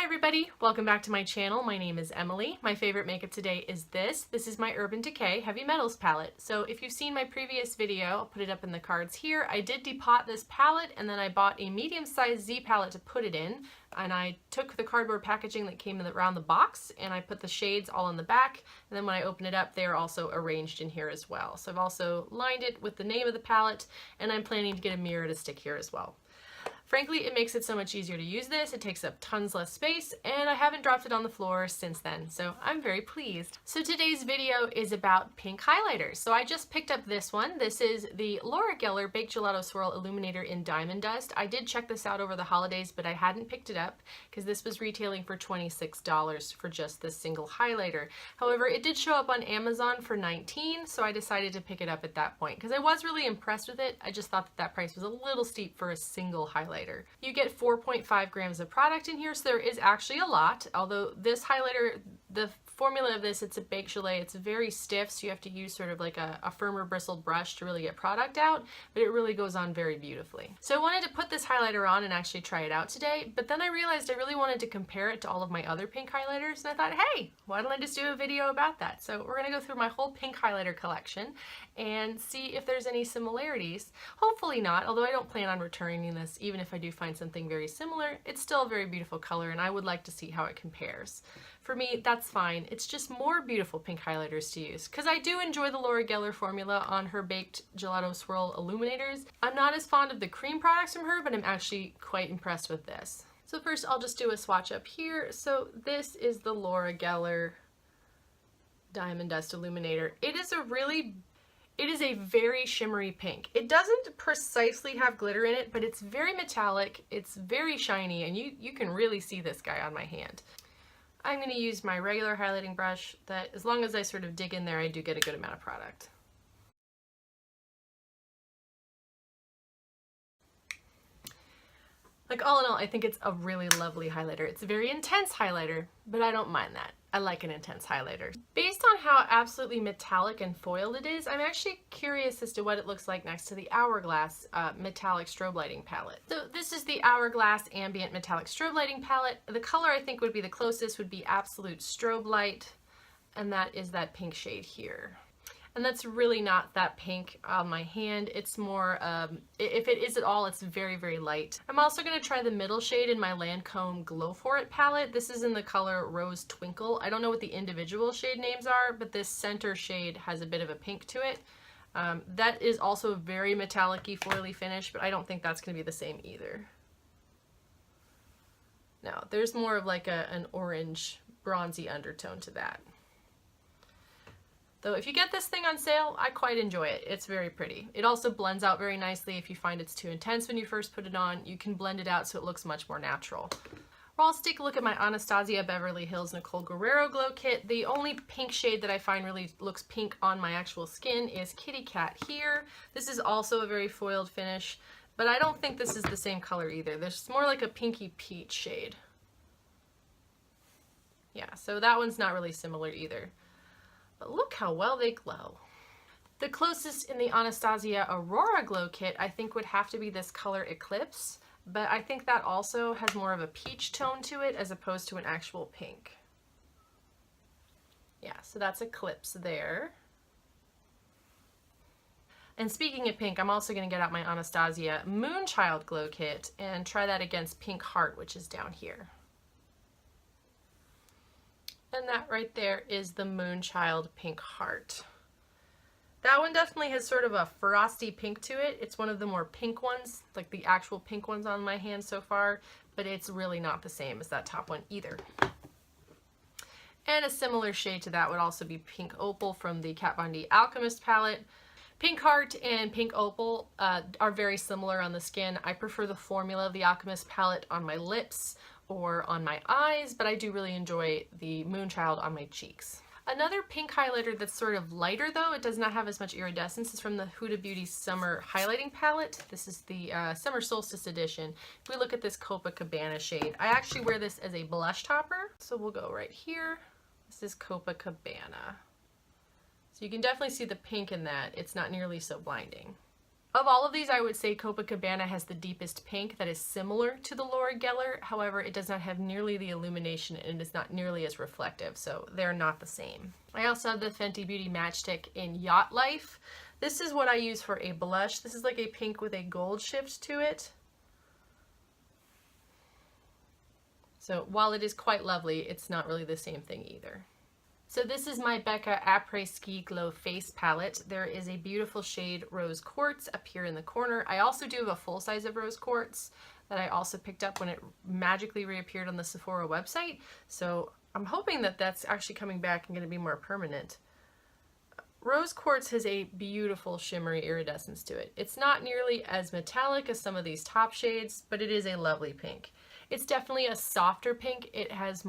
everybody, welcome back to my channel. My name is Emily. My favorite makeup today is this. This is my Urban Decay Heavy Metals palette. So if you've seen my previous video, I'll put it up in the cards here. I did depot this palette and then I bought a medium-sized Z palette to put it in. And I took the cardboard packaging that came around the box and I put the shades all in the back. And then when I open it up, they are also arranged in here as well. So I've also lined it with the name of the palette and I'm planning to get a mirror to stick here as well. Frankly, it makes it so much easier to use this. It takes up tons less space, and I haven't dropped it on the floor since then, so I'm very pleased. So today's video is about pink highlighters. So I just picked up this one. This is the Laura Geller Baked Gelato Swirl Illuminator in Diamond Dust. I did check this out over the holidays, but I hadn't picked it up because this was retailing for $26 for just this single highlighter. However, it did show up on Amazon for $19, so I decided to pick it up at that point because I was really impressed with it. I just thought that that price was a little steep for a single highlighter. You get 4.5 grams of product in here, so there is actually a lot, although this highlighter, the formula of this, it's a baked gelée. It's very stiff, so you have to use sort of like a firmer bristled brush to really get product out, but it really goes on very beautifully. So I wanted to put this highlighter on and actually try it out today, but then I realized I really wanted to compare it to all of my other pink highlighters, and I thought, hey, why don't I just do a video about that? So we're gonna go through my whole pink highlighter collection and see if there's any similarities. Hopefully not, although I don't plan on returning this. Even if I do find something very similar, it's still a very beautiful color and I would like to see how it compares. For me, that's fine. It's just more beautiful pink highlighters to use because I do enjoy the Laura Geller formula on her Baked Gelato Swirl Illuminators. I'm not as fond of the cream products from her, but I'm actually quite impressed with this. So first I'll just do a swatch up here. So this is the Laura Geller Diamond Dust Illuminator. It is a very shimmery pink. It doesn't precisely have glitter in it, but it's very metallic, it's very shiny, and you can really see this guy on my hand. I'm going to use my regular highlighting brush that, as long as I sort of dig in there, I do get a good amount of product. Like, all in all, I think it's a really lovely highlighter. It's a very intense highlighter, but I don't mind that. I like an intense highlighter. Based on how absolutely metallic and foiled it is, I'm actually curious as to what it looks like next to the Hourglass metallic strobe lighting palette. So this is the Hourglass Ambient metallic strobe lighting palette. The color I think would be the closest would be Absolute Strobe Light, and that is that pink shade here. And that's really not that pink on my hand. It's more, if it is at all, it's very, very light. I'm also going to try the middle shade in my Lancome Glow For It palette. This is in the color Rose Twinkle. I don't know what the individual shade names are, but this center shade has a bit of a pink to it. That is also a very metallic-y, foily finish, but I don't think that's going to be the same either. No, there's more of like an orange, bronzy undertone to that. Though if you get this thing on sale, I quite enjoy it. It's very pretty. It also blends out very nicely. If you find it's too intense when you first put it on, you can blend it out so it looks much more natural. Well, let's take a look at my Anastasia Beverly Hills Nicole Guerrero Glow Kit. The only pink shade that I find really looks pink on my actual skin is Kitty Cat here. This is also a very foiled finish, but I don't think this is the same color either. There's more like a pinky peach shade. Yeah, so that one's not really similar either. But look how well they glow. The closest in the Anastasia Aurora Glow Kit I think would have to be this color Eclipse, but I think that also has more of a peach tone to it as opposed to an actual pink. Yeah, so that's Eclipse there. And speaking of pink, I'm also going to get out my Anastasia Moonchild Glow Kit and try that against Pink Heart, which is down here. And that right there is the Moonchild Pink Heart. That one definitely has sort of a frosty pink to it. It's one of the more pink ones, like the actual pink ones on my hand so far, but it's really not the same as that top one either. And a similar shade to that would also be Pink Opal from the Kat Von D Alchemist palette. Pink Heart and Pink Opal are very similar on the skin. I prefer the formula of the Alchemist palette on my lips or on my eyes, but I do really enjoy the Moonchild on my cheeks. Another pink highlighter that's sort of lighter though, it does not have as much iridescence, is from the Huda Beauty Summer Highlighting Palette. This is the Summer Solstice Edition. If we look at this Copacabana shade, I actually wear this as a blush topper, so we'll go right here. This is Copacabana. So you can definitely see the pink in that. It's not nearly so blinding. Of all of these, I would say Copacabana has the deepest pink that is similar to the Laura Geller. However, it does not have nearly the illumination and it is not nearly as reflective, so they're not the same. I also have the Fenty Beauty Matchstick in Yacht Life. This is what I use for a blush. This is like a pink with a gold shift to it. So while it is quite lovely, it's not really the same thing either. So this is my Becca Après Ski Glow Face Palette. There is a beautiful shade Rose Quartz up here in the corner. I also do have a full size of Rose Quartz that I also picked up when it magically reappeared on the Sephora website. So I'm hoping that that's actually coming back and going to be more permanent. Rose Quartz has a beautiful shimmery iridescence to it. It's not nearly as metallic as some of these top shades, but it is a lovely pink. It's definitely a softer pink. It has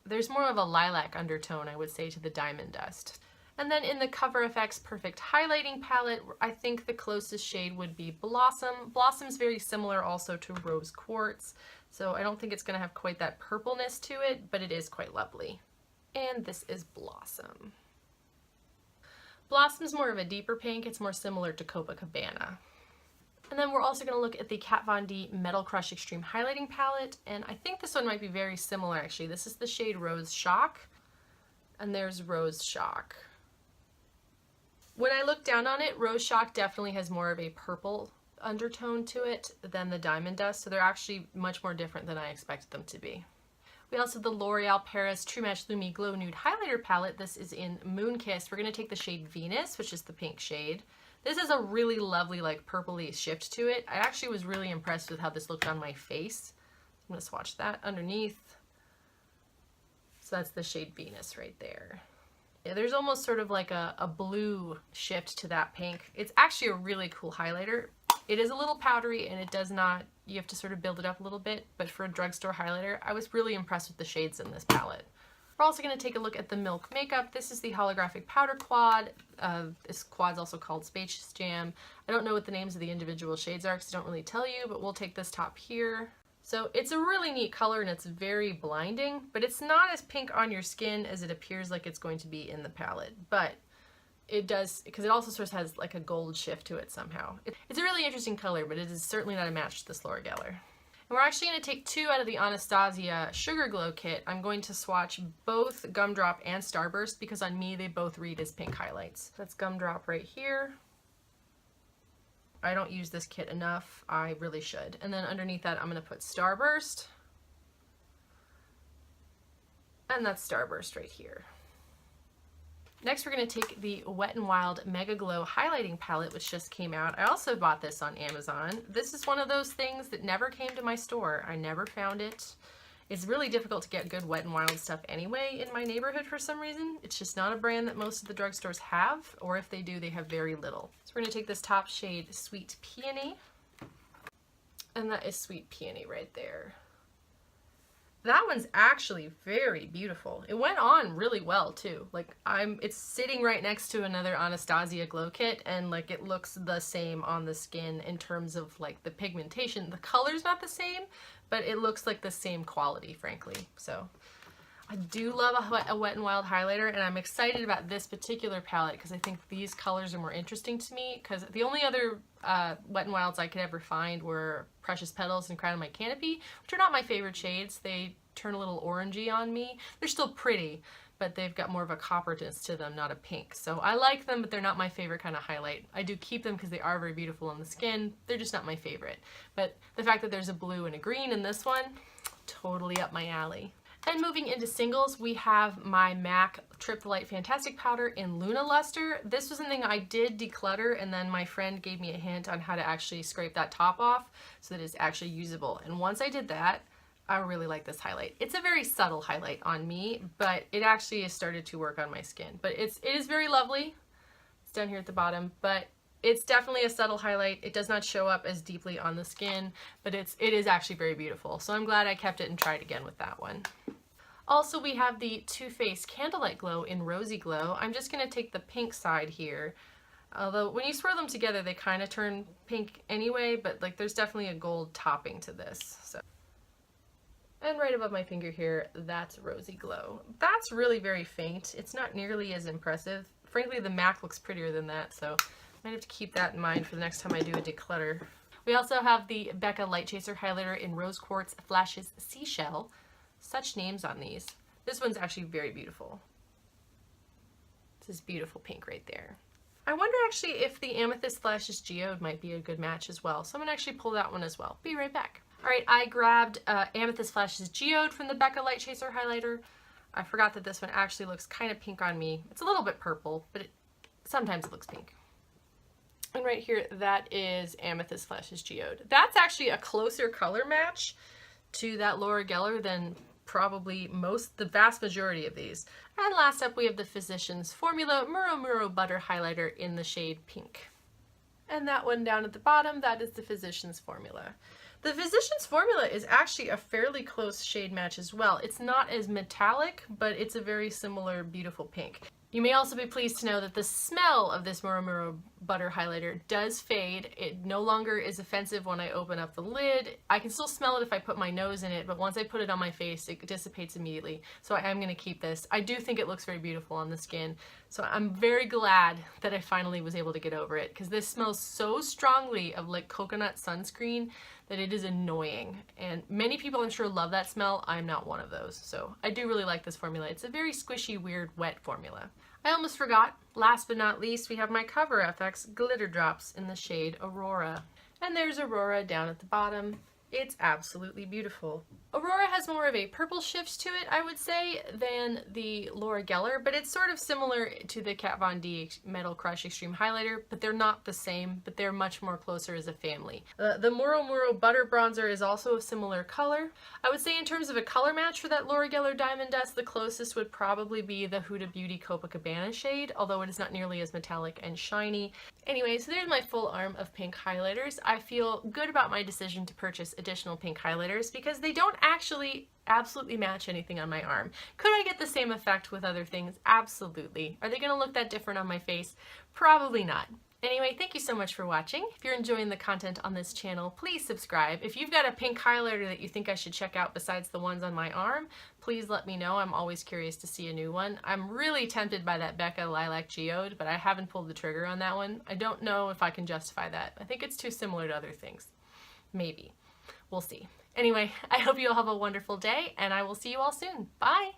there's more of a lilac undertone, I would say, to the Diamond Dust. And then in the Cover FX Perfect Highlighting Palette, I think the closest shade would be Blossom. Blossom's very similar also to Rose Quartz, so I don't think it's going to have quite that purpleness to it, but it is quite lovely. And this is Blossom. Blossom's more of a deeper pink. It's more similar to Copacabana. And then we're also going to look at the Kat Von D Metal Crush Extreme Highlighting Palette, and I think this one might be very similar actually. This is the shade Rose Shock, and there's Rose Shock. When I look down on it, Rose Shock definitely has more of a purple undertone to it than the Diamond Dust, so they're actually much more different than I expected them to be. We also have the L'Oreal Paris True Match Lumi Glow Nude Highlighter Palette. This is in Moon Kiss. We're going to take the shade Venus, which is the pink shade. This is a really lovely, like, purpley shift to it. I actually was really impressed with how this looked on my face. I'm going to swatch that underneath. So that's the shade Venus right there. Yeah, there's almost sort of like a blue shift to that pink. It's actually a really cool highlighter. It is a little powdery and it does not, you have to sort of build it up a little bit, but for a drugstore highlighter, I was really impressed with the shades in this palette. We're also going to take a look at the Milk Makeup. This is the Holographic Powder Quad. This quad's also called Spacious Jam. I don't know what the names of the individual shades are because I don't really tell you, but we'll take this top here. So it's a really neat color and it's very blinding, but it's not as pink on your skin as it appears like it's going to be in the palette. But it does, because it also sort of has like a gold shift to it somehow. It's a really interesting color, but it is certainly not a match to this Laura Geller. And we're actually going to take two out of the Anastasia Sugar Glow Kit. I'm going to swatch both Gumdrop and Starburst because on me they both read as pink highlights. That's Gumdrop right here. I don't use this kit enough. I really should. And then underneath that I'm going to put Starburst. And that's Starburst right here. Next, we're going to take the Wet n Wild Mega Glow Highlighting Palette, which just came out. I also bought this on Amazon. This is one of those things that never came to my store. I never found it. It's really difficult to get good Wet n Wild stuff anyway in my neighborhood for some reason. It's just not a brand that most of the drugstores have, or if they do, they have very little. So we're going to take this top shade, Sweet Peony, and that is Sweet Peony right there. That one's actually very beautiful. It went on really well too. Like it's sitting right next to another Anastasia Glow Kit and like it looks the same on the skin in terms of like the pigmentation. The color's not the same, but it looks like the same quality, frankly. So I do love a Wet n Wild highlighter and I'm excited about this particular palette because I think these colors are more interesting to me because the only other Wet n Wilds I could ever find were Precious Petals and Crown of My Canopy, which are not my favorite shades. They turn a little orangey on me. They're still pretty, but they've got more of a copperness to them, not a pink. So I like them, but they're not my favorite kind of highlight. I do keep them because they are very beautiful on the skin. They're just not my favorite. But the fact that there's a blue and a green in this one, totally up my alley. And moving into singles, we have my MAC Trip the Light Fantastic Powder in Luna Luster. This was something I did declutter, and then my friend gave me a hint on how to actually scrape that top off so that it's actually usable. And once I did that, I really like this highlight. It's a very subtle highlight on me, but it actually has started to work on my skin. But it is very lovely. It's down here at the bottom, but it's definitely a subtle highlight. It does not show up as deeply on the skin, but it is actually very beautiful. So I'm glad I kept it and tried again with that one. Also, we have the Too Faced Candlelight Glow in Rosy Glow. I'm just going to take the pink side here. Although when you swirl them together, they kind of turn pink anyway, but like there's definitely a gold topping to this. So. And right above my finger here, that's Rosy Glow. That's really very faint. It's not nearly as impressive. Frankly, the MAC looks prettier than that, so Might have to keep that in mind for the next time I do a declutter. We also have the Becca Light Chaser Highlighter in Rose Quartz Flashes Seashell. Such names on these. This one's actually very beautiful. This is beautiful pink right there. I wonder actually if the Amethyst Flashes Geode might be a good match as well. So I'm gonna actually pull that one as well. Be right back. All right, I grabbed Amethyst Flashes Geode from the Becca Light Chaser Highlighter. I forgot that this one actually looks kind of pink on me. It's a little bit purple, but sometimes it looks pink. And right here, that is Amethyst Flashes Geode. That's actually a closer color match to that Laura Geller than probably the vast majority of these. And last up, we have the Physicians Formula Murumuru Butter Highlighter in the shade Pink. And that one down at the bottom, that is the Physicians Formula. The Physicians Formula is actually a fairly close shade match as well. It's not as metallic, but it's a very similar beautiful pink. You may also be pleased to know that the smell of this Murumuru Butter Highlighter does fade. It no longer is offensive when I open up the lid. I can still smell it if I put my nose in it, but once I put it on my face, it dissipates immediately. So I am going to keep this. I do think it looks very beautiful on the skin. So I'm very glad that I finally was able to get over it, because this smells so strongly of like coconut sunscreen that it is annoying. And many people I'm sure love that smell. I'm not one of those. So I do really like this formula. It's a very squishy, weird, wet formula. I almost forgot, last but not least, we have my Cover FX Glitter Drops in the shade Aurora. And there's Aurora down at the bottom. It's absolutely beautiful. Aurora has more of a purple shift to it, I would say, than the Laura Geller, but it's sort of similar to the Kat Von D Metal Crush Extreme Highlighter, but they're not the same, but they're much more closer as a family. The Murumuru Butter Bronzer is also a similar color. I would say in terms of a color match for that Laura Geller Diamond Dust, the closest would probably be the Huda Beauty Copacabana shade, although it is not nearly as metallic and shiny. Anyway, so there's my full arm of pink highlighters. I feel good about my decision to purchase additional pink highlighters because they don't actually absolutely match anything on my arm. Could I get the same effect with other things? Absolutely. Are they going to look that different on my face? Probably not. Anyway, thank you so much for watching. If you're enjoying the content on this channel, please subscribe. If you've got a pink highlighter that you think I should check out besides the ones on my arm, please let me know. I'm always curious to see a new one. I'm really tempted by that Becca Lilac Geode, but I haven't pulled the trigger on that one. I don't know if I can justify that. I think it's too similar to other things. Maybe. We'll see. Anyway, I hope you all have a wonderful day, and I will see you all soon. Bye!